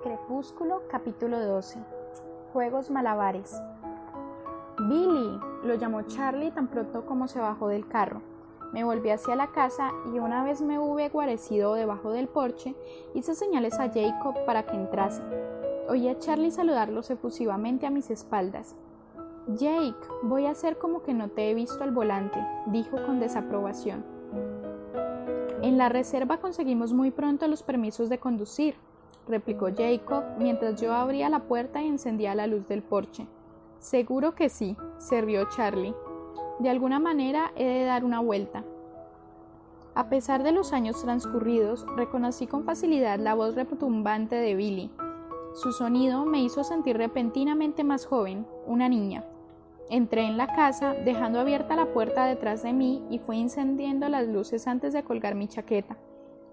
Crepúsculo, capítulo 12. Juegos malabares. ¡Billy!, lo llamó Charlie tan pronto como se bajó del carro. Me volví hacia la casa y una vez me hube guarecido debajo del porche, hice señales a Jacob para que entrase. Oí a Charlie saludarlos efusivamente a mis espaldas. «Jake, voy a hacer como que no te he visto al volante», dijo con desaprobación. «En la reserva conseguimos muy pronto los permisos de conducir», replicó Jacob mientras yo abría la puerta y encendía la luz del porche. «Seguro que sí», se rió Charlie. «De alguna manera he de dar una vuelta». A pesar de los años transcurridos, reconocí con facilidad la voz retumbante de Billy. Su sonido me hizo sentir repentinamente más joven, una niña. Entré en la casa, dejando abierta la puerta detrás de mí y fui encendiendo las luces antes de colgar mi chaqueta.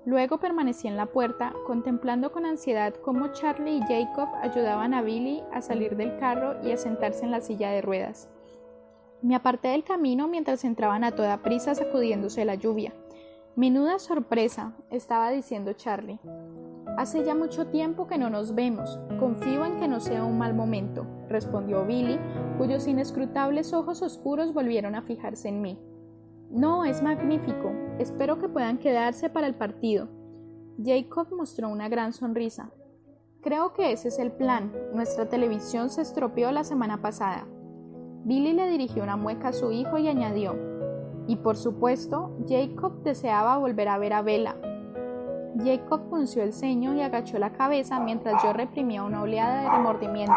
Luego permanecí en la puerta, contemplando con ansiedad cómo Charlie y Jacob ayudaban a Billy a salir del carro y a sentarse en la silla de ruedas. Me aparté del camino mientras entraban a toda prisa sacudiéndose la lluvia. «Menuda sorpresa», estaba diciendo Charlie. «Hace ya mucho tiempo que no nos vemos. Confío en que no sea un mal momento», respondió Billy, cuyos inescrutables ojos oscuros volvieron a fijarse en mí. «No, es magnífico. Espero que puedan quedarse para el partido». Jacob mostró una gran sonrisa. «Creo que ese es el plan. Nuestra televisión se estropeó la semana pasada». Billy le dirigió una mueca a su hijo y añadió: «Y por supuesto, Jacob deseaba volver a ver a Bella». Jacob frunció el ceño y agachó la cabeza mientras yo reprimía una oleada de remordimiento.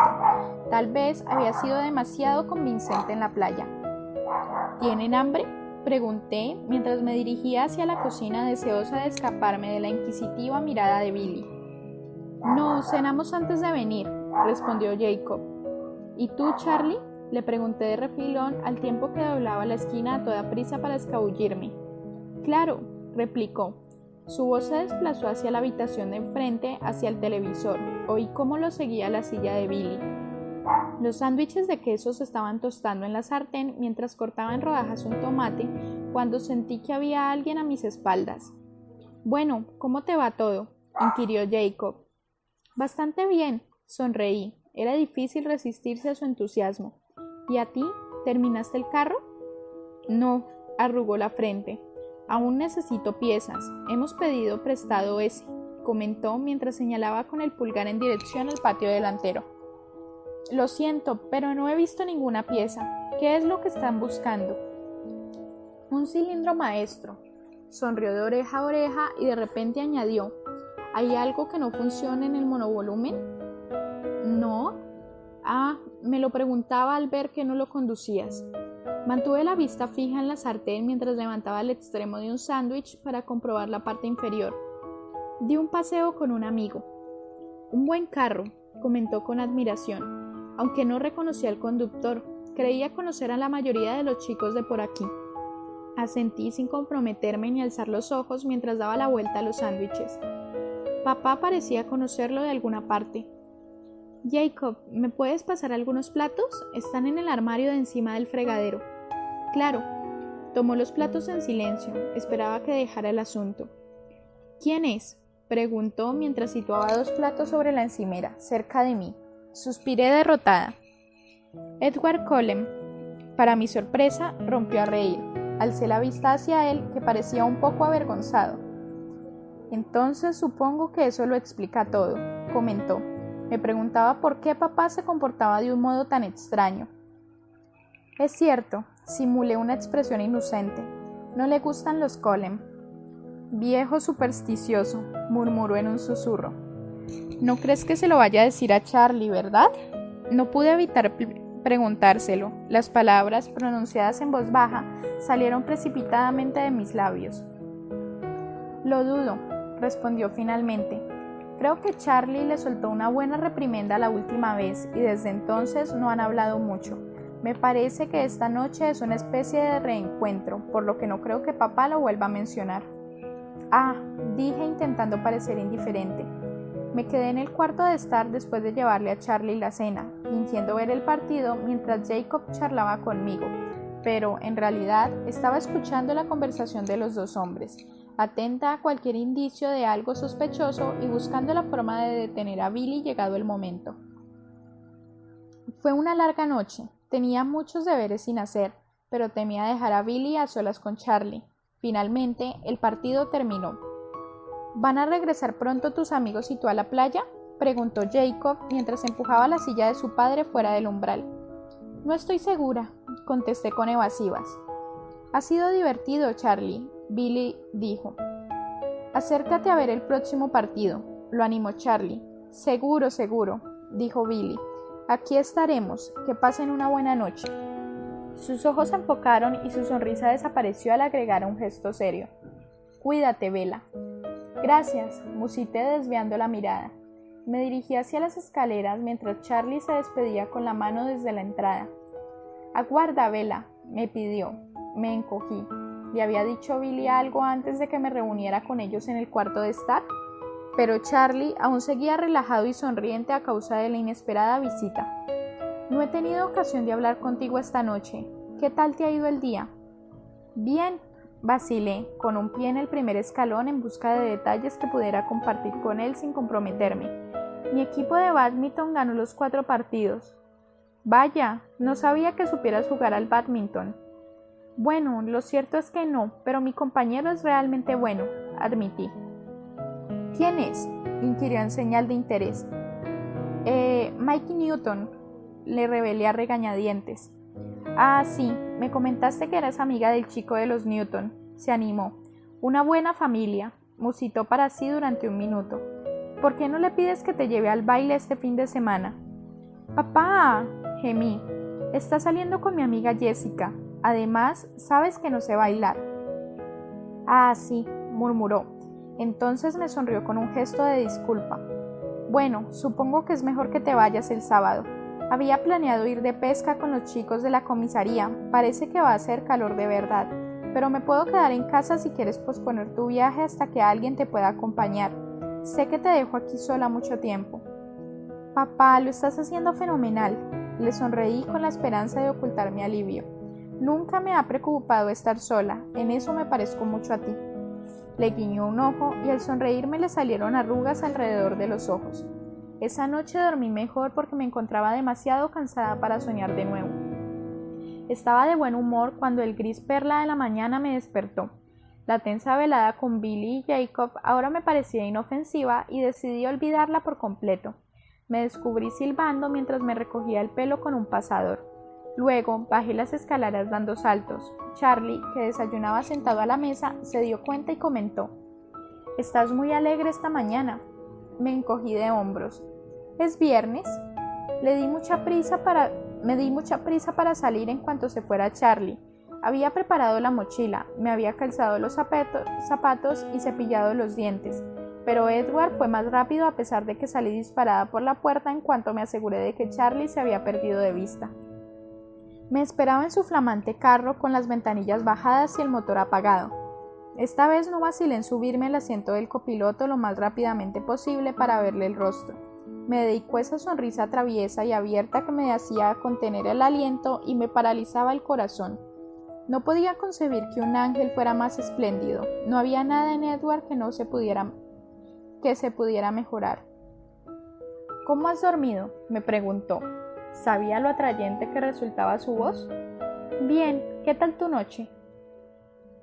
Tal vez había sido demasiado convincente en la playa. «¿Tienen hambre?», pregunté mientras me dirigía hacia la cocina deseosa de escaparme de la inquisitiva mirada de Billy. «No, cenamos antes de venir», respondió Jacob. «¿Y tú, Charlie?», le pregunté de refilón al tiempo que doblaba la esquina a toda prisa para escabullirme. «Claro», replicó. Su voz se desplazó hacia la habitación de enfrente, hacia el televisor. Oí cómo lo seguía la silla de Billy. Los sándwiches de queso se estaban tostando en la sartén mientras cortaba en rodajas un tomate, cuando sentí que había alguien a mis espaldas. «Bueno, ¿cómo te va todo?», inquirió Jacob. «Bastante bien», sonreí. Era difícil resistirse a su entusiasmo. «¿Y a ti? ¿Terminaste el carro?» «No», arrugó la frente. «Aún necesito piezas. Hemos pedido prestado ese», comentó mientras señalaba con el pulgar en dirección al patio delantero. «Lo siento, pero no he visto ninguna pieza. ¿Qué es lo que están buscando?» «Un cilindro maestro», sonrió de oreja a oreja y de repente añadió: «¿Hay algo que no funcione en el monovolumen?» «¿No?» «Ah, me lo preguntaba al ver que no lo conducías». Mantuve la vista fija en la sartén mientras levantaba el extremo de un sándwich para comprobar la parte inferior. Di un paseo con un amigo. «Un buen carro», comentó con admiración, aunque no reconocía al conductor. Creía conocer a la mayoría de los chicos de por aquí. Asentí sin comprometerme ni alzar los ojos mientras daba la vuelta a los sándwiches. Papá parecía conocerlo de alguna parte. «Jacob, ¿me puedes pasar algunos platos? Están en el armario de encima del fregadero». «Claro». Tomó los platos en silencio. Esperaba que dejara el asunto. «¿Quién es?», preguntó mientras situaba 2 platos sobre la encimera, cerca de mí. Suspiré derrotada. «Edward Cullen». Para mi sorpresa, rompió a reír. Alcé la vista hacia él, que parecía un poco avergonzado. «Entonces supongo que eso lo explica todo», comentó. Me preguntaba por qué papá se comportaba de un modo tan extraño. «Es cierto», simulé una expresión inocente. «No le gustan los Cullen». «Viejo supersticioso», murmuró en un susurro. «No crees que se lo vaya a decir a Charlie, ¿verdad?». No pude evitar preguntárselo. Las palabras, pronunciadas en voz baja, salieron precipitadamente de mis labios. «Lo dudo», respondió finalmente. «Creo que Charlie le soltó una buena reprimenda la última vez y desde entonces no han hablado mucho. Me parece que esta noche es una especie de reencuentro, por lo que no creo que papá lo vuelva a mencionar». «Ah», dije intentando parecer indiferente. Me quedé en el cuarto de estar después de llevarle a Charlie la cena, fingiendo ver el partido mientras Jacob charlaba conmigo, pero en realidad estaba escuchando la conversación de los 2 hombres. atenta a cualquier indicio de algo sospechoso y buscando la forma de detener a Billy llegado el momento. Fue una larga noche. Tenía muchos deberes sin hacer, pero temía dejar a Billy a solas con Charlie. Finalmente, el partido terminó. ¿Van a regresar pronto tus amigos y tú a la playa?, preguntó Jacob mientras empujaba la silla de su padre fuera del umbral. No estoy segura, contesté con evasivas. Ha sido divertido, Charlie, Billy dijo. Acércate a ver el próximo partido, lo animó Charlie. Seguro, seguro, dijo Billy. Aquí estaremos, que pasen una buena noche. Sus ojos se enfocaron y su sonrisa desapareció al agregar un gesto serio. Cuídate, Bella. Gracias, musité desviando la mirada. Me dirigí hacia las escaleras mientras Charlie se despedía con la mano desde la entrada. Aguarda, Bella, me pidió. Me encogí. ¿Le había dicho Billy algo antes de que me reuniera con ellos en el cuarto de estar? Pero Charlie aún seguía relajado y sonriente a causa de la inesperada visita. No he tenido ocasión de hablar contigo esta noche. ¿Qué tal te ha ido el día? Bien, vacilé, con un pie en el primer escalón en busca de detalles que pudiera compartir con él sin comprometerme. Mi equipo de bádminton ganó los 4 partidos. Vaya, no sabía que supieras jugar al bádminton. Bueno, lo cierto es que no, pero mi compañero es realmente bueno, admití. ¿Quién es?, inquirió en señal de interés. Mikey Newton, le revelé a regañadientes. Ah, sí, me comentaste que eras amiga del chico de los Newton, se animó. Una buena familia, musitó para sí durante un minuto. ¿Por qué no le pides que te lleve al baile este fin de semana? Papá, gemí, está saliendo con mi amiga Jessica. Además, sabes que no sé bailar. Ah, sí, murmuró. Entonces me sonrió con un gesto de disculpa. Bueno, supongo que es mejor que te vayas el sábado. Había planeado ir de pesca con los chicos de la comisaría. Parece que va a hacer calor de verdad, pero me puedo quedar en casa si quieres posponer tu viaje hasta que alguien te pueda acompañar. Sé que te dejo aquí sola mucho tiempo. Papá, lo estás haciendo fenomenal. Le sonreí con la esperanza de ocultar mi alivio. Nunca me ha preocupado estar sola, en eso me parezco mucho a ti. Le guiñó un ojo y al sonreírme le salieron arrugas alrededor de los ojos. Esa noche dormí mejor porque me encontraba demasiado cansada para soñar de nuevo. Estaba de buen humor cuando el gris perla de la mañana me despertó. La tensa velada con Billy y Jacob ahora me parecía inofensiva y decidí olvidarla por completo. Me descubrí silbando mientras me recogía el pelo con un pasador. Luego bajé las escaleras dando saltos. Charlie, que desayunaba sentado a la mesa, se dio cuenta y comentó: «Estás muy alegre esta mañana». Me encogí de hombros. «¿Es viernes?» Me di mucha prisa para salir en cuanto se fuera Charlie. Había preparado la mochila, me había calzado los zapatos y cepillado los dientes, pero Edward fue más rápido a pesar de que salí disparada por la puerta en cuanto me aseguré de que Charlie se había perdido de vista. Me esperaba en su flamante carro con las ventanillas bajadas y el motor apagado. Esta vez no vacilé en subirme al asiento del copiloto lo más rápidamente posible para verle el rostro. Me dedicó esa sonrisa traviesa y abierta que me hacía contener el aliento y me paralizaba el corazón. No podía concebir que un ángel fuera más espléndido. No había nada en Edward que se pudiera mejorar. «¿Cómo has dormido?», me preguntó. ¿Sabía lo atrayente que resultaba su voz? «Bien, ¿qué tal tu noche?»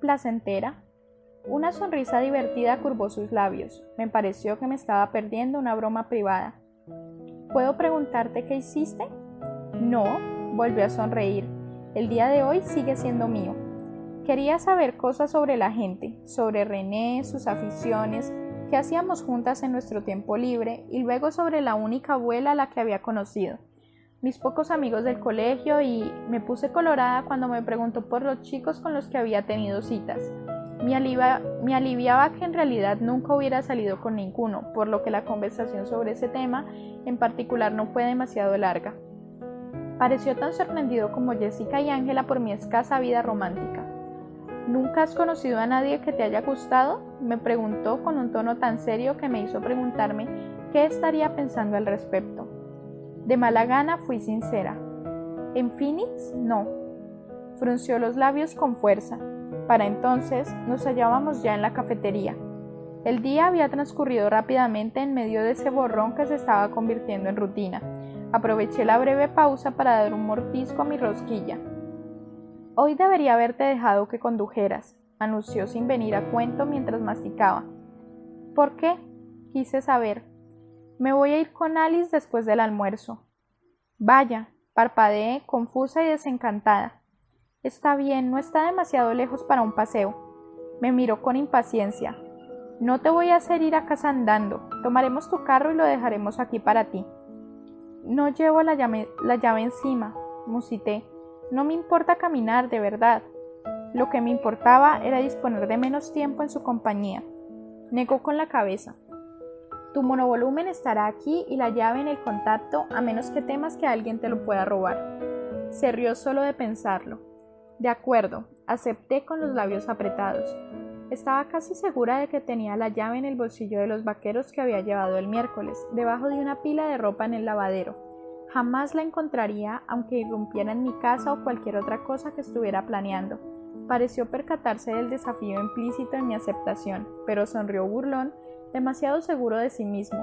«Placentera». Una sonrisa divertida curvó sus labios. Me pareció que me estaba perdiendo una broma privada. «¿Puedo preguntarte qué hiciste?» «No», volvió a sonreír. «El día de hoy sigue siendo mío». Quería saber cosas sobre la gente, sobre René, sus aficiones, qué hacíamos juntas en nuestro tiempo libre y luego sobre la única abuela a la que había conocido, mis pocos amigos del colegio, y me puse colorada cuando me preguntó por los chicos con los que había tenido citas. Me aliviaba que en realidad nunca hubiera salido con ninguno, por lo que la conversación sobre ese tema en particular no fue demasiado larga. Pareció tan sorprendido como Jessica y Ángela por mi escasa vida romántica. «¿Nunca has conocido a nadie que te haya gustado?», me preguntó con un tono tan serio que me hizo preguntarme qué estaría pensando al respecto. De mala gana fui sincera. «¿En Phoenix? No». Frunció los labios con fuerza. Para entonces nos hallábamos ya en la cafetería. El día había transcurrido rápidamente en medio de ese borrón que se estaba convirtiendo en rutina. Aproveché la breve pausa para dar un mordisco a mi rosquilla. Hoy debería haberte dejado que condujeras, anunció sin venir a cuento mientras masticaba. ¿Por qué? Quise saber. Me voy a ir con Alice después del almuerzo. Vaya, parpadeé, confusa y desencantada. Está bien, no está demasiado lejos para un paseo. Me miró con impaciencia. No te voy a hacer ir a casa andando. Tomaremos tu carro y lo dejaremos aquí para ti. No llevo la llave encima, musité. No me importa caminar, de verdad. Lo que me importaba era disponer de menos tiempo en su compañía. Negó con la cabeza. Tu monovolumen estará aquí y la llave en el contacto, a menos que temas que alguien te lo pueda robar. Se rió solo de pensarlo. De acuerdo, acepté con los labios apretados. Estaba casi segura de que tenía la llave en el bolsillo de los vaqueros que había llevado el miércoles, debajo de una pila de ropa en el lavadero. Jamás la encontraría, aunque irrumpiera en mi casa o cualquier otra cosa que estuviera planeando. Pareció percatarse del desafío implícito en mi aceptación, pero sonrió burlón, demasiado seguro de sí mismo.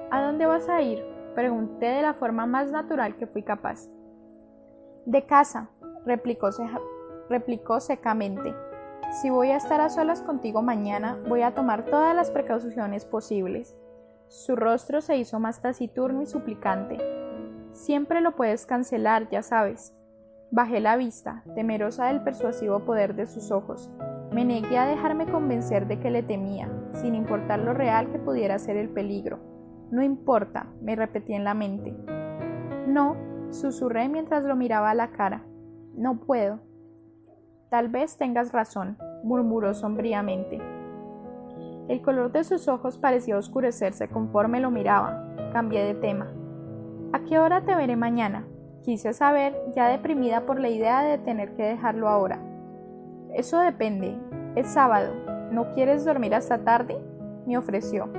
¿A dónde vas a ir?, pregunté de la forma más natural que fui capaz. De casa, replicó secamente. Si voy a estar a solas contigo mañana, voy a tomar todas las precauciones posibles. Su rostro se hizo más taciturno y suplicante. Siempre lo puedes cancelar, ya sabes. Bajé la vista, temerosa del persuasivo poder de sus ojos. Me negué a dejarme convencer de que le temía, sin importar lo real que pudiera ser el peligro. No importa, me repetí en la mente. No, susurré mientras lo miraba a la cara. No puedo. Tal vez tengas razón, murmuró sombríamente. El color de sus ojos parecía oscurecerse conforme lo miraba. Cambié de tema. ¿A qué hora te veré mañana?, quise saber, ya deprimida por la idea de tener que dejarlo ahora. Eso depende. Es sábado. ¿No quieres dormir hasta tarde?, me ofreció.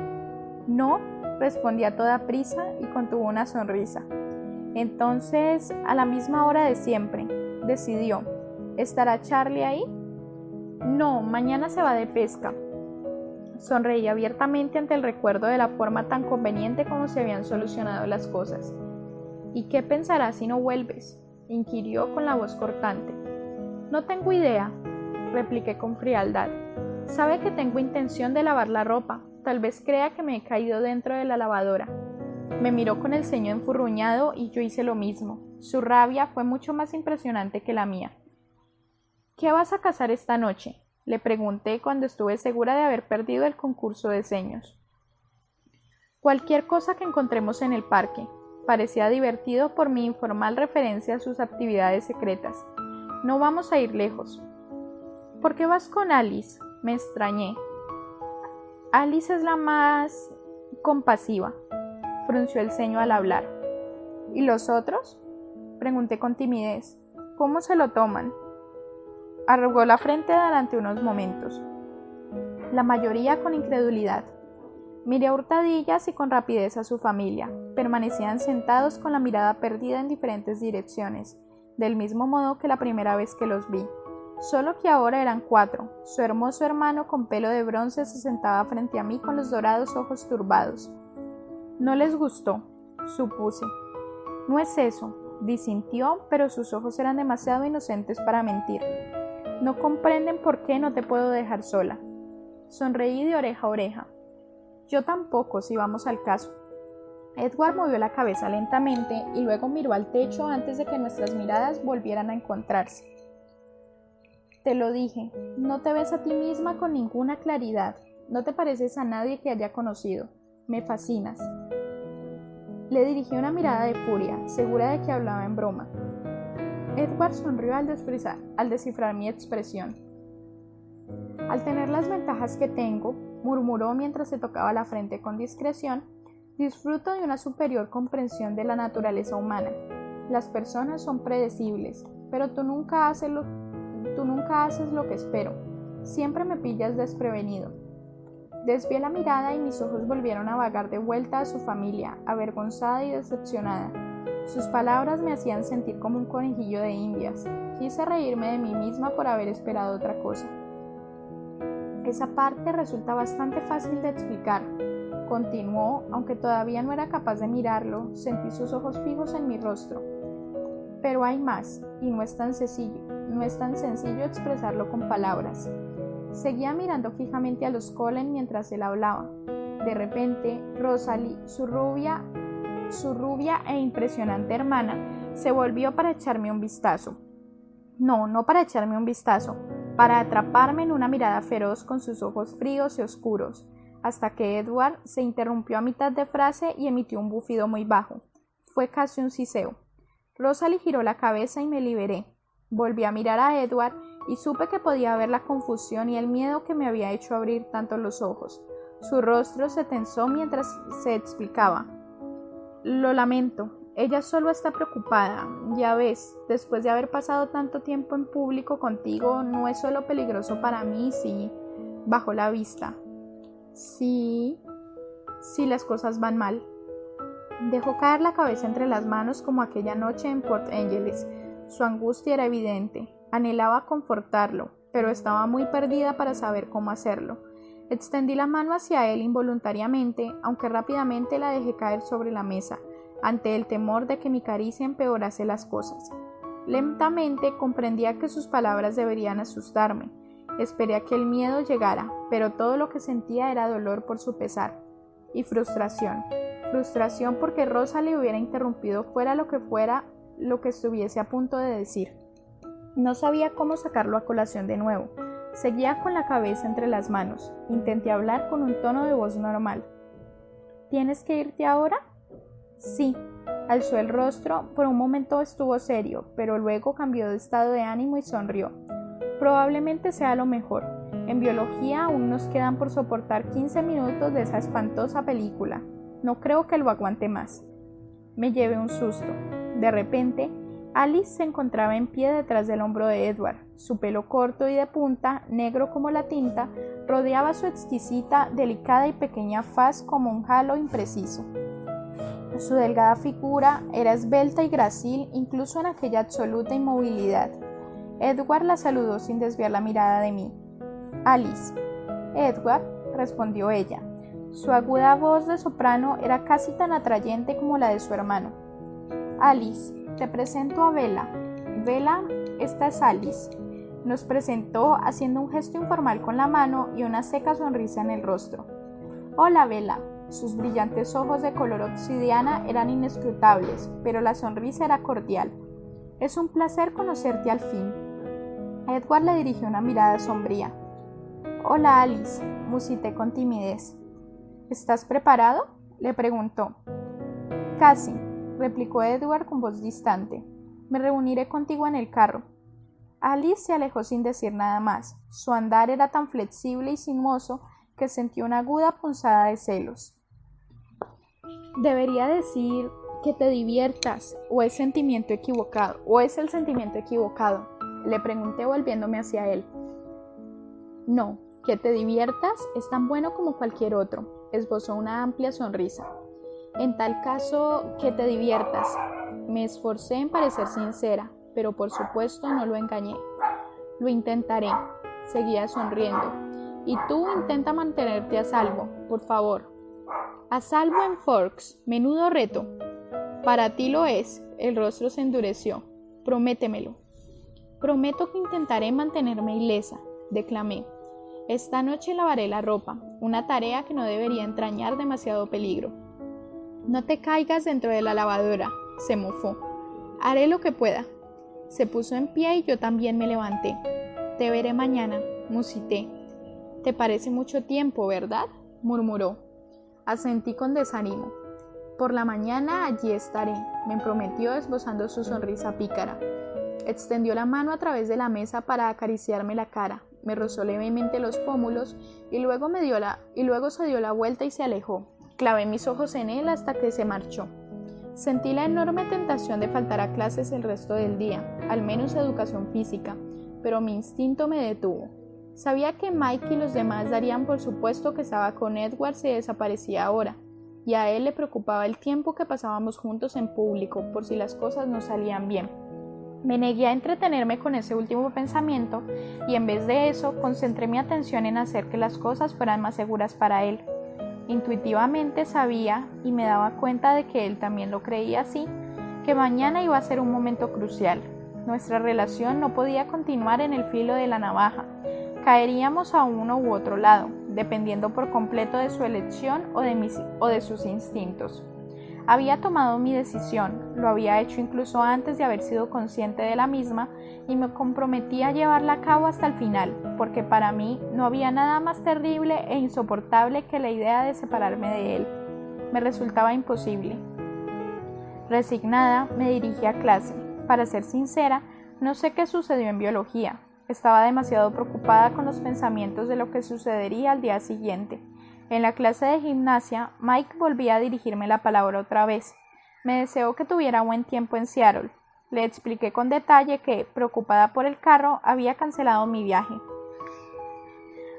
No, respondí a toda prisa y contuvo una sonrisa. Entonces, a la misma hora de siempre, decidió. ¿Estará Charlie ahí? No, mañana se va de pesca. Sonreí abiertamente ante el recuerdo de la forma tan conveniente como se habían solucionado las cosas. ¿Y qué pensarás si no vuelves?, inquirió con la voz cortante. No tengo idea, repliqué con frialdad. Sabe que tengo intención de lavar la ropa. Tal vez crea que me he caído dentro de la lavadora. Me miró con el ceño enfurruñado y yo hice lo mismo. Su rabia fue mucho más impresionante que la mía. ¿Qué vas a cazar esta noche?, le pregunté cuando estuve segura de haber perdido el concurso de seños. Cualquier cosa que encontremos en el parque. Parecía divertido por mi informal referencia a sus actividades secretas. No vamos a ir lejos. ¿Por qué vas con Alice?, me extrañé. Alice es la más compasiva, frunció el ceño al hablar. ¿Y los otros?, pregunté con timidez. ¿Cómo se lo toman? Arrugó la frente durante unos momentos, la mayoría con incredulidad. Miré a hurtadillas y con rapidez a su familia. Permanecían sentados con la mirada perdida en diferentes direcciones, del mismo modo que la primera vez que los vi. Solo que ahora eran 4. Su hermoso hermano con pelo de bronce se sentaba frente a mí con los dorados ojos turbados. No les gustó, supuse. No es eso, disintió, pero sus ojos eran demasiado inocentes para mentir. No comprenden por qué no te puedo dejar sola. Sonreí de oreja a oreja. Yo tampoco, si vamos al caso. Edward movió la cabeza lentamente y luego miró al techo antes de que nuestras miradas volvieran a encontrarse. Te lo dije, no te ves a ti misma con ninguna claridad. No te pareces a nadie que haya conocido. Me fascinas. Le dirigí una mirada de furia, segura de que hablaba en broma. Edward sonrió al descifrar mi expresión. Al tener las ventajas que tengo, murmuró mientras se tocaba la frente con discreción, disfruto de una superior comprensión de la naturaleza humana. Las personas son predecibles, pero tú nunca haces lo que espero. Siempre me pillas desprevenido. Desvié la mirada y mis ojos volvieron a vagar de vuelta a su familia, avergonzada y decepcionada. Sus palabras me hacían sentir como un conejillo de indias. Quise reírme de mí misma por haber esperado otra cosa. Esa parte resulta bastante fácil de explicar. Continuó, aunque todavía no era capaz de mirarlo, sentí sus ojos fijos en mi rostro. Pero hay más, y no es tan sencillo expresarlo con palabras. Seguía mirando fijamente a los Cullen mientras él hablaba. De repente, Rosalie, su rubia e impresionante hermana, se volvió para echarme un vistazo. No para echarme un vistazo, para atraparme en una mirada feroz con sus ojos fríos y oscuros, hasta que Edward se interrumpió a mitad de frase y emitió un bufido muy bajo. Fue casi un siseo. Rosalie giró la cabeza y me liberé. Volví a mirar a Edward y supe que podía ver la confusión y el miedo que me había hecho abrir tanto los ojos. Su rostro se tensó mientras se explicaba. Lo lamento, ella solo está preocupada. Ya ves, después de haber pasado tanto tiempo en público contigo, no es solo peligroso para mí, sí. Bajó la vista. Sí, las cosas van mal. Dejó caer la cabeza entre las manos como aquella noche en Port Angeles. Su angustia era evidente. Anhelaba confortarlo, pero estaba muy perdida para saber cómo hacerlo. Extendí la mano hacia él involuntariamente, aunque rápidamente la dejé caer sobre la mesa, ante el temor de que mi caricia empeorase las cosas. Lentamente comprendía que sus palabras deberían asustarme. Esperé a que el miedo llegara, pero todo lo que sentía era dolor por su pesar y frustración. Frustración porque Rosalie hubiera interrumpido fuera lo que estuviese a punto de decir. No sabía cómo sacarlo a colación de nuevo. Seguía con la cabeza entre las manos. Intenté hablar con un tono de voz normal. ¿Tienes que irte ahora? Sí. Alzó el rostro. Por un momento estuvo serio, pero luego cambió de estado de ánimo y sonrió. Probablemente sea lo mejor. En biología aún nos quedan por soportar 15 minutos de esa espantosa película. No creo que lo aguante más. Me llevé un susto. De repente, Alice se encontraba en pie detrás del hombro de Edward. Su pelo corto y de punta, negro como la tinta, rodeaba su exquisita, delicada y pequeña faz como un halo impreciso. Su delgada figura era esbelta y grácil, incluso en aquella absoluta inmovilidad. Edward la saludó sin desviar la mirada de mí. Alice. Edward, respondió ella. Su aguda voz de soprano era casi tan atrayente como la de su hermano. Alice, te presento a Bella. Bella, esta es Alice. Nos presentó haciendo un gesto informal con la mano y una seca sonrisa en el rostro. Hola, Bella. Sus brillantes ojos de color obsidiana eran inescrutables, pero la sonrisa era cordial. Es un placer conocerte al fin. Edward le dirigió una mirada sombría. Hola, Alice, musité con timidez. ¿Estás preparado?, le preguntó. Casi, replicó Edward con voz distante. Me reuniré contigo en el carro. Alice se alejó sin decir nada más. Su andar era tan flexible y sinuoso que sentí una aguda punzada de celos. Debería decir que te diviertas, o es el sentimiento equivocado, le pregunté volviéndome hacia él. No, que te diviertas es tan bueno como cualquier otro, esbozó una amplia sonrisa. En tal caso, que te diviertas. Me esforcé en parecer sincera, pero por supuesto no lo engañé. Lo intentaré, seguía sonriendo. Y tú intenta mantenerte a salvo, por favor. A salvo en Forks, menudo reto. Para ti lo es, el rostro se endureció. Prométemelo. Prometo que intentaré mantenerme ilesa, declamé. Esta noche lavaré la ropa, una tarea que no debería entrañar demasiado peligro. No te caigas dentro de la lavadora, se mofó. Haré lo que pueda. Se puso en pie y yo también me levanté. Te veré mañana, musité. Te parece mucho tiempo, ¿verdad?, murmuró. Asentí con desánimo. Por la mañana allí estaré, me prometió esbozando su sonrisa pícara. Extendió la mano a través de la mesa para acariciarme la cara, me rozó levemente los pómulos y luego se dio la vuelta y se alejó. Clavé mis ojos en él hasta que se marchó. Sentí la enorme tentación de faltar a clases el resto del día, al menos educación física, pero mi instinto me detuvo. Sabía que Mike y los demás darían por supuesto que estaba con Edward si desaparecía ahora. y a él le preocupaba el tiempo que pasábamos juntos en público por si las cosas no salían bien. Me negué a entretenerme con ese último pensamiento y en vez de eso concentré mi atención en hacer que las cosas fueran más seguras para él. Intuitivamente sabía y me daba cuenta de que él también lo creía así, que mañana iba a ser un momento crucial. Nuestra relación no podía continuar en el filo de la navaja. Caeríamos a uno u otro lado, dependiendo por completo de su elección o de sus instintos. Había tomado mi decisión, lo había hecho incluso antes de haber sido consciente de la misma y me comprometí a llevarla a cabo hasta el final, porque para mí no había nada más terrible e insoportable que la idea de separarme de él. Me resultaba imposible. Resignada, me dirigí a clase. Para ser sincera, no sé qué sucedió en biología. Estaba demasiado preocupada con los pensamientos de lo que sucedería al día siguiente. En la clase de gimnasia, Mike volvía a dirigirme la palabra otra vez. Me deseó que tuviera buen tiempo en Seattle. Le expliqué con detalle que, preocupada por el carro, había cancelado mi viaje.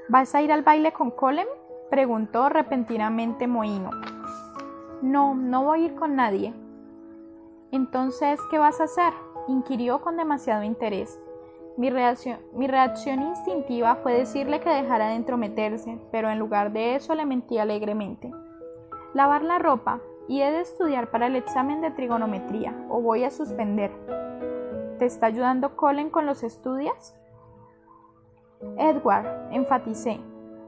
¿Vas a ir al baile con Colin?, preguntó repentinamente mohino. No, no voy a ir con nadie. Entonces, ¿qué vas a hacer?, inquirió con demasiado interés. Mi reacción instintiva fue decirle que dejara de entrometerse, pero en lugar de eso le mentí alegremente. Lavar la ropa, y he de estudiar para el examen de trigonometría, o voy a suspender. ¿Te está ayudando Colin con los estudios? Edward, enfaticé,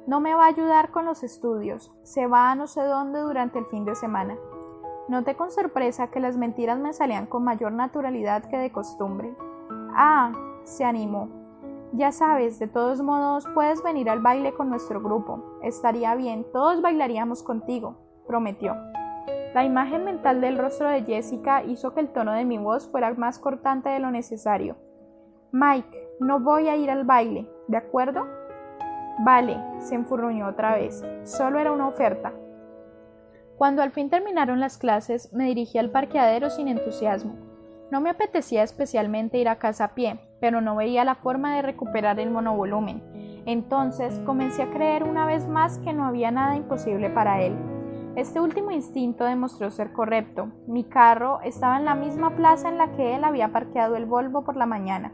no me va a ayudar con los estudios, se va a no sé dónde durante el fin de semana. Noté con sorpresa que las mentiras me salían con mayor naturalidad que de costumbre. Ah, se animó. Ya sabes, de todos modos puedes venir al baile con nuestro grupo. Estaría bien, todos bailaríamos contigo, prometió. La imagen mental del rostro de Jessica hizo que el tono de mi voz fuera más cortante de lo necesario. Mike, no voy a ir al baile, ¿de acuerdo? Vale, se enfurruñó otra vez. Solo era una oferta. Cuando al fin terminaron las clases, me dirigí al parqueadero sin entusiasmo. No me apetecía especialmente ir a casa a pie, pero no veía la forma de recuperar el monovolumen. Entonces comencé a creer una vez más que no había nada imposible para él. Este último instinto demostró ser correcto. Mi carro estaba en la misma plaza en la que él había parqueado el Volvo por la mañana.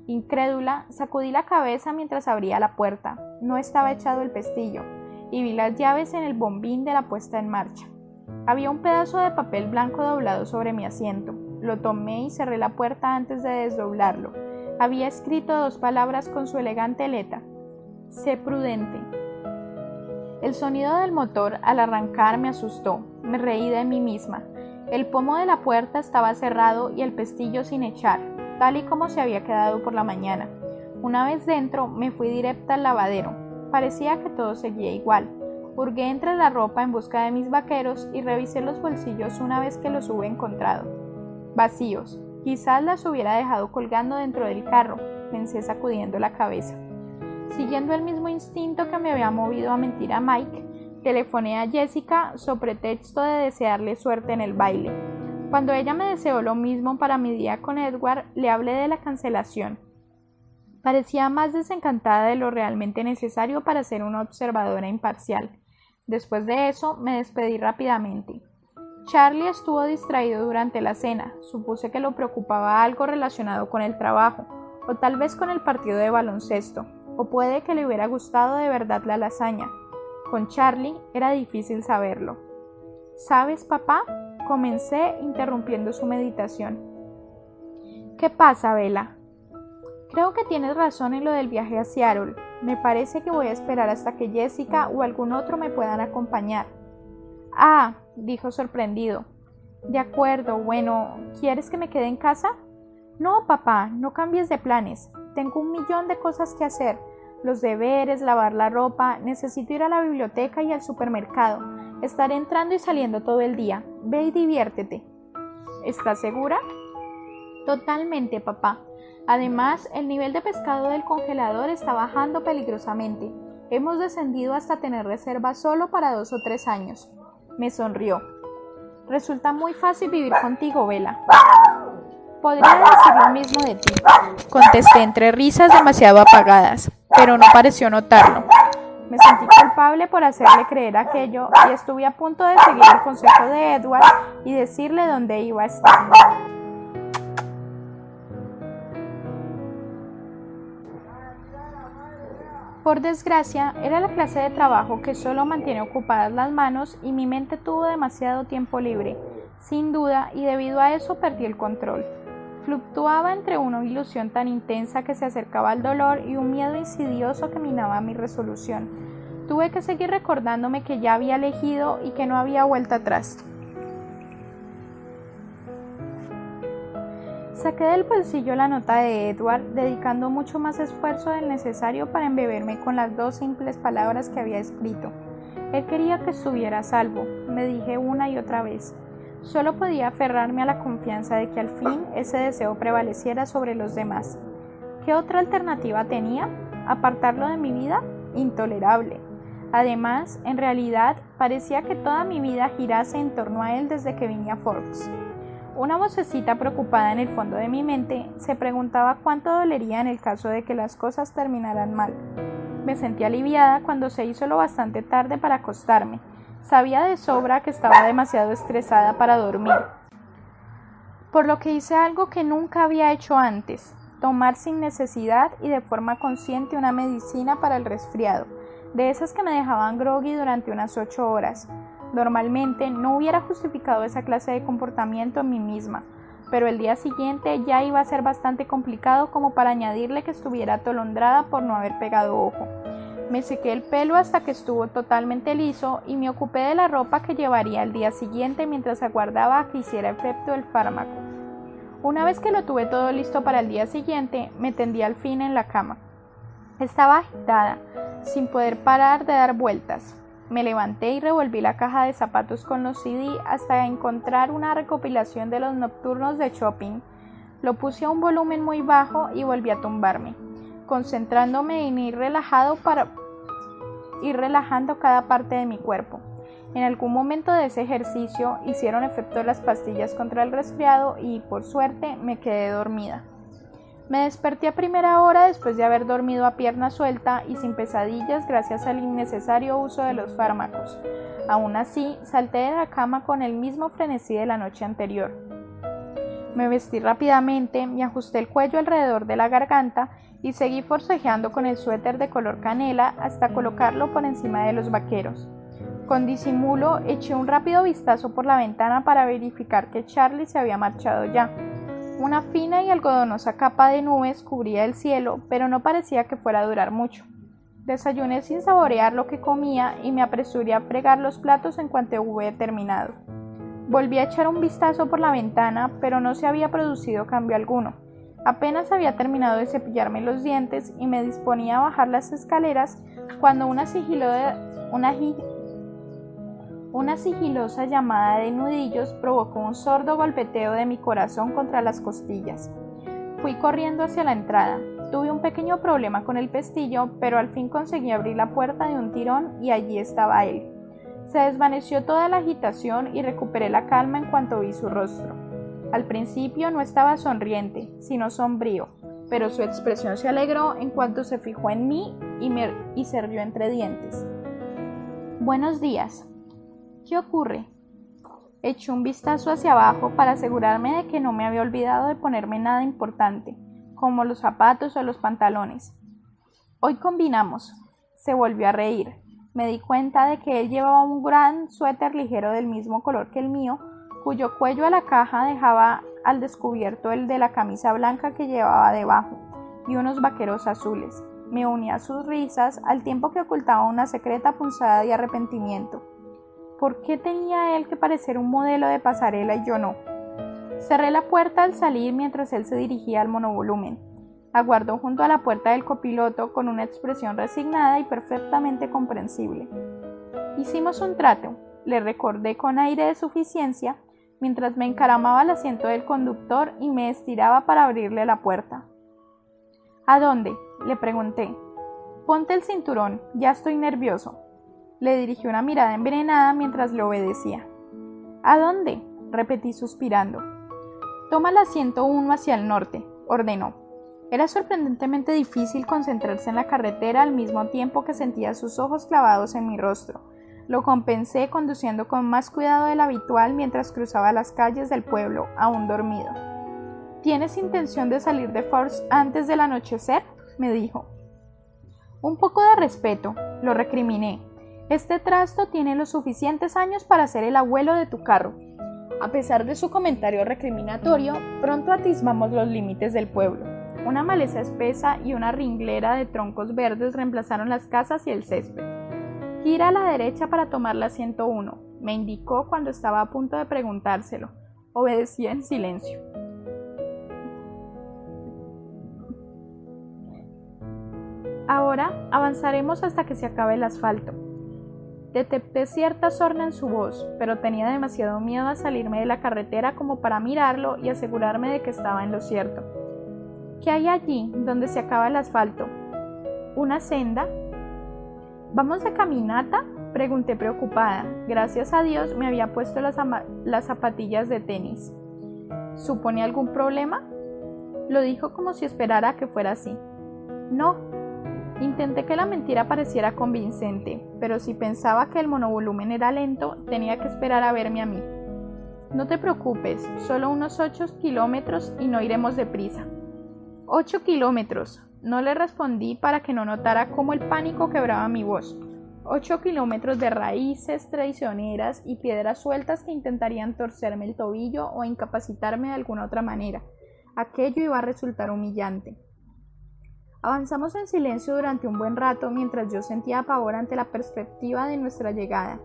Incrédula, sacudí la cabeza mientras abría la puerta. No estaba echado el pestillo, y vi las llaves en el bombín de la puesta en marcha. Había un pedazo de papel blanco doblado sobre mi asiento. Lo tomé y cerré la puerta antes de desdoblarlo. Había escrito 2 palabras con su elegante letra. Sé prudente. El sonido del motor al arrancar me asustó. Me reí de mí misma. El pomo de la puerta estaba cerrado y el pestillo sin echar, tal y como se había quedado por la mañana. Una vez dentro, me fui directa al lavadero. Parecía que todo seguía igual. Hurgué entre la ropa en busca de mis vaqueros y revisé los bolsillos una vez que los hube encontrado. Vacíos. Quizás las hubiera dejado colgando dentro del carro, pensé sacudiendo la cabeza. Siguiendo el mismo instinto que me había movido a mentir a Mike, telefoné a Jessica sobre pretexto de desearle suerte en el baile. Cuando ella me deseó lo mismo para mi día con Edward, le hablé de la cancelación. Parecía más desencantada de lo realmente necesario para ser una observadora imparcial. Después de eso, me despedí rápidamente. Charlie estuvo distraído durante la cena. Supuse que lo preocupaba algo relacionado con el trabajo, o tal vez con el partido de baloncesto, o puede que le hubiera gustado de verdad la lasaña. Con Charlie era difícil saberlo. ¿Sabes, papá?, comencé interrumpiendo su meditación. ¿Qué pasa, Bella? Creo que tienes razón en lo del viaje a Seattle. Me parece que voy a esperar hasta que Jessica o algún otro me puedan acompañar. Ah, dijo sorprendido. De acuerdo, bueno, ¿quieres que me quede en casa? No, papá, no cambies de planes. Tengo 1.000.000 de cosas que hacer. Los deberes, lavar la ropa, necesito ir a la biblioteca y al supermercado. Estaré entrando y saliendo todo el día. Ve y diviértete. ¿Estás segura? Totalmente, papá. Además, el nivel de pescado del congelador está bajando peligrosamente. Hemos descendido hasta tener reserva solo para 2 o 3 años. Me sonrió. Resulta muy fácil vivir contigo, Bella. Podría decir lo mismo de ti, contesté entre risas demasiado apagadas, pero no pareció notarlo. Me sentí culpable por hacerle creer aquello y estuve a punto de seguir el consejo de Edward y decirle dónde iba a estar. Por desgracia, era la clase de trabajo que solo mantiene ocupadas las manos y mi mente tuvo demasiado tiempo libre, sin duda, y debido a eso perdí el control. Fluctuaba entre una ilusión tan intensa que se acercaba al dolor y un miedo insidioso que minaba mi resolución. Tuve que seguir recordándome que ya había elegido y que no había vuelta atrás. Saqué del bolsillo la nota de Edward, dedicando mucho más esfuerzo del necesario para embeberme con las 2 simples palabras que había escrito. Él quería que estuviera a salvo, me dije una y otra vez. Solo podía aferrarme a la confianza de que al fin ese deseo prevaleciera sobre los demás. ¿Qué otra alternativa tenía? ¿Apartarlo de mi vida? Intolerable. Además, en realidad, parecía que toda mi vida girase en torno a él desde que vine a Forks. Una vocecita preocupada en el fondo de mi mente se preguntaba cuánto dolería en el caso de que las cosas terminaran mal. Me sentí aliviada cuando se hizo lo bastante tarde para acostarme. Sabía de sobra que estaba demasiado estresada para dormir, por lo que hice algo que nunca había hecho antes: tomar sin necesidad y de forma consciente una medicina para el resfriado, de esas que me dejaban groggy durante unas 8 horas. Normalmente no hubiera justificado esa clase de comportamiento en mí misma, pero el día siguiente ya iba a ser bastante complicado como para añadirle que estuviera atolondrada por no haber pegado ojo. Me sequé el pelo hasta que estuvo totalmente liso y me ocupé de la ropa que llevaría al día siguiente mientras aguardaba a que hiciera efecto el fármaco. Una vez que lo tuve todo listo para el día siguiente, me tendí al fin en la cama. Estaba agitada, sin poder parar de dar vueltas. Me levanté y revolví la caja de zapatos con los CD hasta encontrar una recopilación de los nocturnos de Chopin. Lo puse a un volumen muy bajo y volví a tumbarme, concentrándome en ir relajando cada parte de mi cuerpo. En algún momento de ese ejercicio hicieron efecto las pastillas contra el resfriado y, por suerte, me quedé dormida. Me desperté a primera hora después de haber dormido a pierna suelta y sin pesadillas gracias al innecesario uso de los fármacos. Aún así, salté de la cama con el mismo frenesí de la noche anterior. Me vestí rápidamente, me ajusté el cuello alrededor de la garganta y seguí forcejeando con el suéter de color canela hasta colocarlo por encima de los vaqueros. Con disimulo eché un rápido vistazo por la ventana para verificar que Charlie se había marchado ya. Una fina y algodonosa capa de nubes cubría el cielo, pero no parecía que fuera a durar mucho. Desayuné sin saborear lo que comía y me apresuré a fregar los platos en cuanto hube terminado. Volví a echar un vistazo por la ventana, pero no se había producido cambio alguno. Apenas había terminado de cepillarme los dientes y me disponía a bajar las escaleras cuando una sigilosa llamada de nudillos provocó un sordo golpeteo de mi corazón contra las costillas. Fui corriendo hacia la entrada. Tuve un pequeño problema con el pestillo, pero al fin conseguí abrir la puerta de un tirón y allí estaba él. Se desvaneció toda la agitación y recuperé la calma en cuanto vi su rostro. Al principio no estaba sonriente, sino sombrío, pero su expresión se alegró en cuanto se fijó en mí y se rió entre dientes. «Buenos días». «¿Qué ocurre?». Eché un vistazo hacia abajo para asegurarme de que no me había olvidado de ponerme nada importante, como los zapatos o los pantalones. «Hoy combinamos». Se volvió a reír. Me di cuenta de que él llevaba un gran suéter ligero del mismo color que el mío, cuyo cuello a la caja dejaba al descubierto el de la camisa blanca que llevaba debajo, y unos vaqueros azules. Me uní a sus risas al tiempo que ocultaba una secreta punzada de arrepentimiento. ¿Por qué tenía él que parecer un modelo de pasarela y yo no? Cerré la puerta al salir mientras él se dirigía al monovolumen. Aguardó junto a la puerta del copiloto con una expresión resignada y perfectamente comprensible. Hicimos un trato, le recordé con aire de suficiencia, mientras me encaramaba al asiento del conductor y me estiraba para abrirle la puerta. ¿A dónde?, le pregunté. «Ponte el cinturón, ya estoy nervioso». Le dirigí una mirada envenenada mientras le obedecía. «¿A dónde?», repetí suspirando. «Toma la 101 hacia el norte», ordenó. Era sorprendentemente difícil concentrarse en la carretera al mismo tiempo que sentía sus ojos clavados en mi rostro. Lo compensé conduciendo con más cuidado del habitual mientras cruzaba las calles del pueblo, aún dormido. ¿Tienes intención de salir de Forks antes del anochecer?, me dijo. Un poco de respeto, lo recriminé. Este trasto tiene los suficientes años para ser el abuelo de tu carro. A pesar de su comentario recriminatorio, pronto atisbamos los límites del pueblo. Una maleza espesa y una ringlera de troncos verdes reemplazaron las casas y el césped. Gira a la derecha para tomar la 101, me indicó cuando estaba a punto de preguntárselo. Obedecí en silencio. Ahora avanzaremos hasta que se acabe el asfalto. Detecté cierta sorna en su voz, pero tenía demasiado miedo a salirme de la carretera como para mirarlo y asegurarme de que estaba en lo cierto. ¿Qué hay allí, donde se acaba el asfalto? ¿Una senda? ¿Vamos de caminata?, pregunté preocupada. Gracias a Dios me había puesto las zapatillas de tenis. ¿Supone algún problema? Lo dijo como si esperara que fuera así. No. Intenté que la mentira pareciera convincente, pero si pensaba que el monovolumen era lento, tenía que esperar a verme a mí. No te preocupes, solo unos 8 kilómetros y no iremos deprisa. 8 kilómetros. No le respondí para que no notara cómo el pánico quebraba mi voz. 8 kilómetros de raíces traicioneras y piedras sueltas que intentarían torcerme el tobillo o incapacitarme de alguna otra manera. Aquello iba a resultar humillante. Avanzamos en silencio durante un buen rato mientras yo sentía pavor ante la perspectiva de nuestra llegada.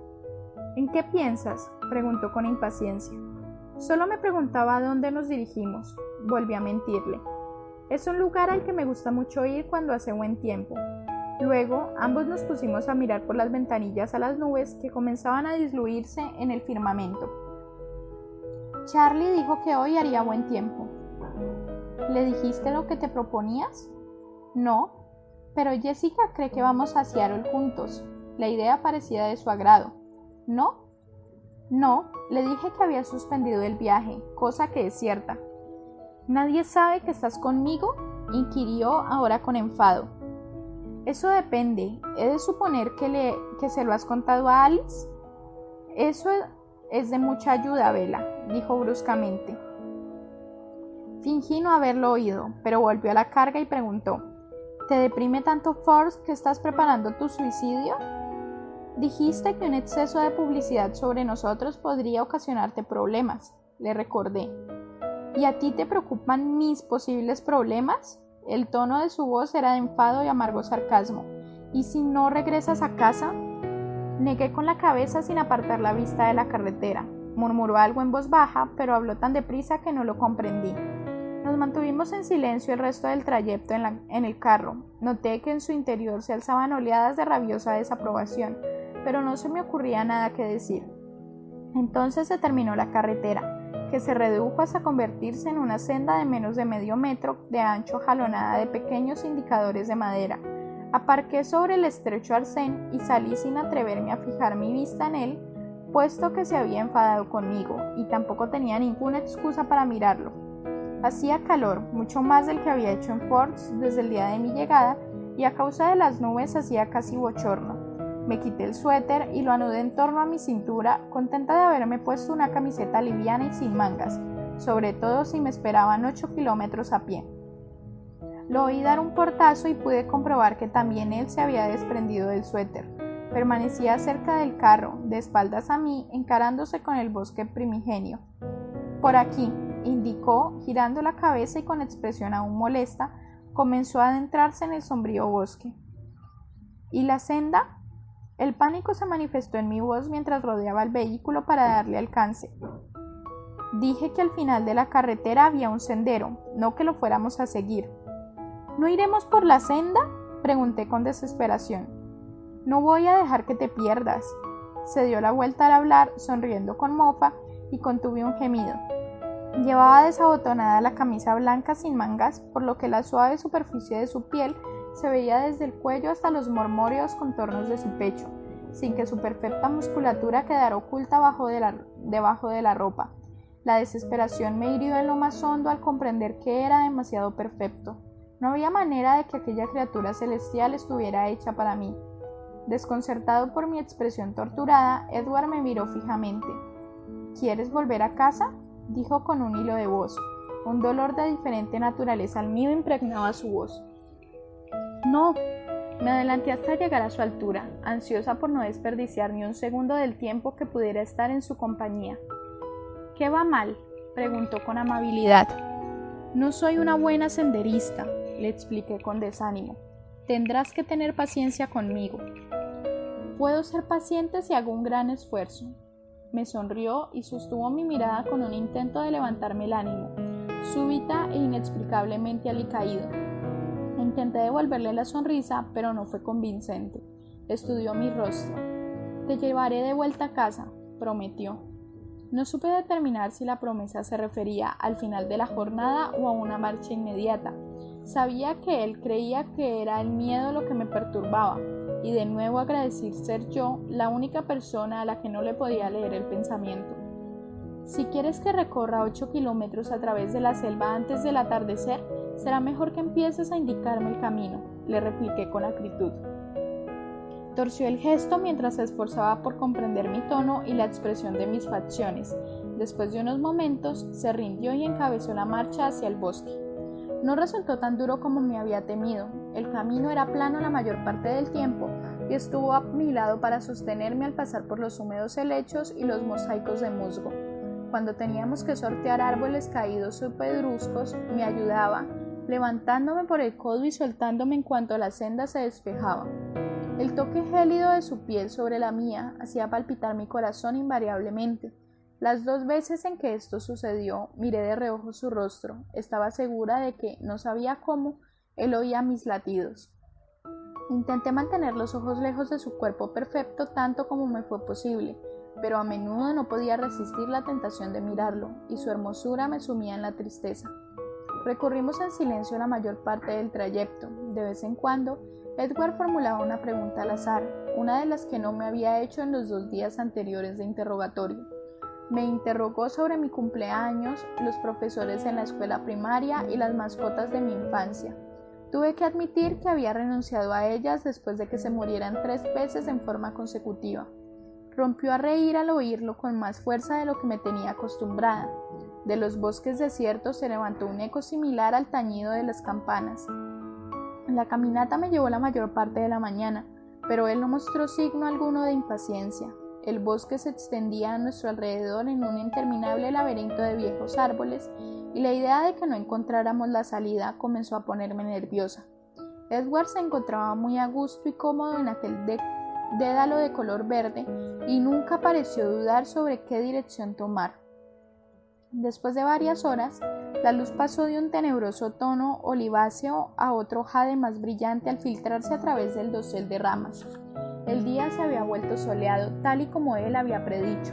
¿En qué piensas?, preguntó con impaciencia. Solo me preguntaba a dónde nos dirigimos. Volví a mentirle. Es un lugar al que me gusta mucho ir cuando hace buen tiempo. Luego, ambos nos pusimos a mirar por las ventanillas a las nubes que comenzaban a diluirse en el firmamento. Charlie dijo que hoy haría buen tiempo. ¿Le dijiste lo que te proponías? No, pero Jessica cree que vamos a Seattle juntos. La idea parecía de su agrado. ¿No? No, le dije que había suspendido el viaje, cosa que es cierta. ¿Nadie sabe que estás conmigo?, inquirió ahora con enfado. Eso depende. ¿He de suponer que se lo has contado a Alice? Eso es de mucha ayuda, Bella, dijo bruscamente. Fingí no haberlo oído, pero volvió a la carga y preguntó. ¿Te deprime tanto Forks que estás preparando tu suicidio? Dijiste que un exceso de publicidad sobre nosotros podría ocasionarte problemas, le recordé. ¿Y a ti te preocupan mis posibles problemas? El tono de su voz era de enfado y amargo sarcasmo. ¿Y si no regresas a casa? Negué con la cabeza sin apartar la vista de la carretera. Murmuró algo en voz baja, pero habló tan deprisa que no lo comprendí. Nos mantuvimos en silencio el resto del trayecto en el carro. Noté que en su interior se alzaban oleadas de rabiosa desaprobación, pero no se me ocurría nada que decir. Entonces se terminó la carretera, que se redujo hasta convertirse en una senda de menos de medio metro de ancho jalonada de pequeños indicadores de madera. Aparqué sobre el estrecho arcén y salí sin atreverme a fijar mi vista en él, puesto que se había enfadado conmigo y tampoco tenía ninguna excusa para mirarlo. Hacía calor, mucho más del que había hecho en Forks desde el día de mi llegada, y a causa de las nubes hacía casi bochorno. Me quité el suéter y lo anudé en torno a mi cintura, contenta de haberme puesto una camiseta liviana y sin mangas, sobre todo si me esperaban 8 kilómetros a pie. Lo oí dar un portazo y pude comprobar que también él se había desprendido del suéter. Permanecía cerca del carro, de espaldas a mí, encarándose con el bosque primigenio. Por aquí, indicó, girando la cabeza y con expresión aún molesta, comenzó a adentrarse en el sombrío bosque. ¿Y la senda? El pánico se manifestó en mi voz mientras rodeaba el vehículo para darle alcance. Dije que al final de la carretera había un sendero, no que lo fuéramos a seguir. ¿No iremos por la senda?, pregunté con desesperación. No voy a dejar que te pierdas. Se dio la vuelta al hablar, sonriendo con mofa, y contuve un gemido. Llevaba desabotonada la camisa blanca sin mangas, por lo que la suave superficie de su piel se veía desde el cuello hasta los mormóreos contornos de su pecho, sin que su perfecta musculatura quedara oculta debajo de la ropa. La desesperación me hirió en lo más hondo al comprender que era demasiado perfecto. No había manera de que aquella criatura celestial estuviera hecha para mí. Desconcertado por mi expresión torturada, Edward me miró fijamente. ¿Quieres volver a casa?, dijo con un hilo de voz. Un dolor de diferente naturaleza al mío impregnaba su voz. No. Me adelanté hasta llegar a su altura, ansiosa por no desperdiciar ni un segundo del tiempo que pudiera estar en su compañía. ¿Qué va mal?, preguntó con amabilidad. No soy una buena senderista, le expliqué con desánimo. Tendrás que tener paciencia conmigo. Puedo ser paciente si hago un gran esfuerzo. Me sonrió y sostuvo mi mirada con un intento de levantarme el ánimo, súbita e inexplicablemente alicaído. Intenté devolverle la sonrisa, pero no fue convincente. Estudió mi rostro. Te llevaré de vuelta a casa, prometió. No supe determinar si la promesa se refería al final de la jornada o a una marcha inmediata. Sabía que él creía que era el miedo lo que me perturbaba, y de nuevo agradecí ser yo la única persona a la que no le podía leer el pensamiento. Si quieres que recorra 8 kilómetros a través de la selva antes del atardecer, será mejor que empieces a indicarme el camino, le repliqué con acritud. Torció el gesto mientras se esforzaba por comprender mi tono y la expresión de mis facciones. Después de unos momentos, se rindió y encabezó la marcha hacia el bosque. No resultó tan duro como me había temido. El camino era plano la mayor parte del tiempo y estuvo a mi lado para sostenerme al pasar por los húmedos helechos y los mosaicos de musgo. Cuando teníamos que sortear árboles caídos o pedruscos, me ayudaba, levantándome por el codo y soltándome en cuanto la senda se despejaba. El toque gélido de su piel sobre la mía hacía palpitar mi corazón invariablemente. Las 2 veces en que esto sucedió, miré de reojo su rostro. Estaba segura de que, no sabía cómo, él oía mis latidos. Intenté mantener los ojos lejos de su cuerpo perfecto tanto como me fue posible, pero a menudo no podía resistir la tentación de mirarlo, y su hermosura me sumía en la tristeza. Recorrimos en silencio la mayor parte del trayecto. De vez en cuando, Edward formulaba una pregunta al azar, una de las que no me había hecho en los 2 días anteriores de interrogatorio. Me interrogó sobre mi cumpleaños, los profesores en la escuela primaria y las mascotas de mi infancia. Tuve que admitir que había renunciado a ellas después de que se murieran 3 veces en forma consecutiva. Rompió a reír al oírlo con más fuerza de lo que me tenía acostumbrada. De los bosques desiertos se levantó un eco similar al tañido de las campanas. La caminata me llevó la mayor parte de la mañana, pero él no mostró signo alguno de impaciencia. El bosque se extendía a nuestro alrededor en un interminable laberinto de viejos árboles, y la idea de que no encontráramos la salida comenzó a ponerme nerviosa. Edward se encontraba muy a gusto y cómodo en aquel dédalo de color verde, y nunca pareció dudar sobre qué dirección tomar. Después de varias horas, la luz pasó de un tenebroso tono oliváceo a otro jade más brillante al filtrarse a través del dosel de ramas. El día se había vuelto soleado, tal y como él había predicho.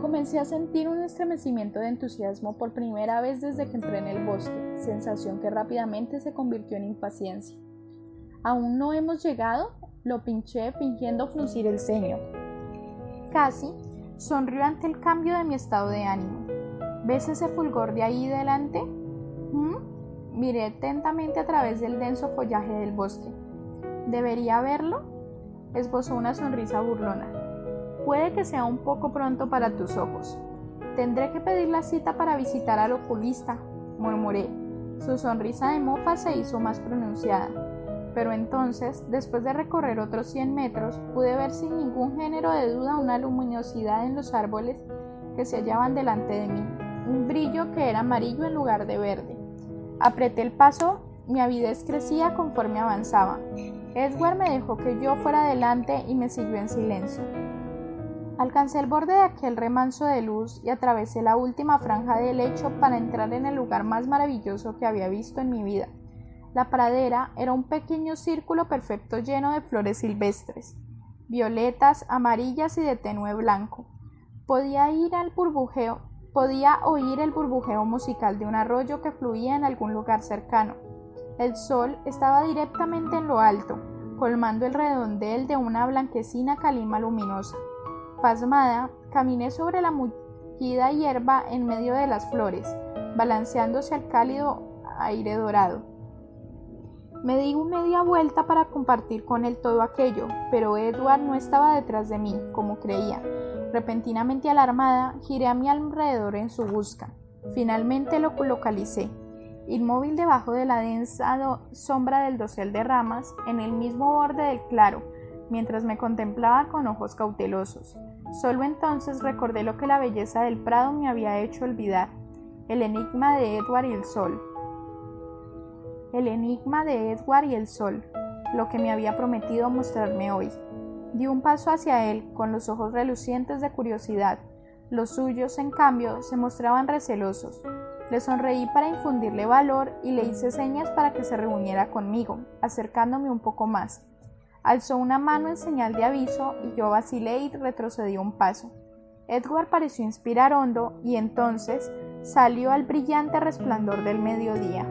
Comencé a sentir un estremecimiento de entusiasmo por primera vez desde que entré en el bosque, sensación que rápidamente se convirtió en impaciencia. ¿Aún no hemos llegado?, lo pinché fingiendo fruncir el ceño. Casi sonrió ante el cambio de mi estado de ánimo. ¿Ves ese fulgor de ahí delante? Miré atentamente a través del denso follaje del bosque. ¿Debería verlo?, esbozó una sonrisa burlona. Puede que sea un poco pronto para tus ojos. Tendré que pedir la cita para visitar al oculista, murmuré. Su sonrisa de mofa se hizo más pronunciada. Pero entonces, después de recorrer otros 100 metros, pude ver sin ningún género de duda una luminosidad en los árboles que se hallaban delante de mí, un brillo que era amarillo en lugar de verde. Apreté el paso, mi avidez crecía conforme avanzaba. Edward me dejó que yo fuera adelante y me siguió en silencio. Alcancé el borde de aquel remanso de luz y atravesé la última franja de helecho para entrar en el lugar más maravilloso que había visto en mi vida. La pradera era un pequeño círculo perfecto lleno de flores silvestres, violetas, amarillas y de tenue blanco. Podía oír el burbujeo musical de un arroyo que fluía en algún lugar cercano. El sol estaba directamente en lo alto, colmando el redondel de una blanquecina calima luminosa. Pasmada, caminé sobre la mullida hierba en medio de las flores, balanceándose al cálido aire dorado. Me di media vuelta para compartir con él todo aquello, pero Edward no estaba detrás de mí, como creía. Repentinamente alarmada, giré a mi alrededor en su busca. Finalmente lo localicé, inmóvil debajo de la densa sombra del dosel de ramas, en el mismo borde del claro, mientras me contemplaba con ojos cautelosos. Solo entonces recordé lo que la belleza del prado me había hecho olvidar, el enigma de Edward y el sol. El enigma de Edward y el sol, lo que me había prometido mostrarme hoy. Di un paso hacia él, con los ojos relucientes de curiosidad. Los suyos, en cambio, se mostraban recelosos. Le sonreí para infundirle valor y le hice señas para que se reuniera conmigo, acercándome un poco más. Alzó una mano en señal de aviso y yo vacilé y retrocedí un paso. Edward pareció inspirar hondo y entonces salió al brillante resplandor del mediodía.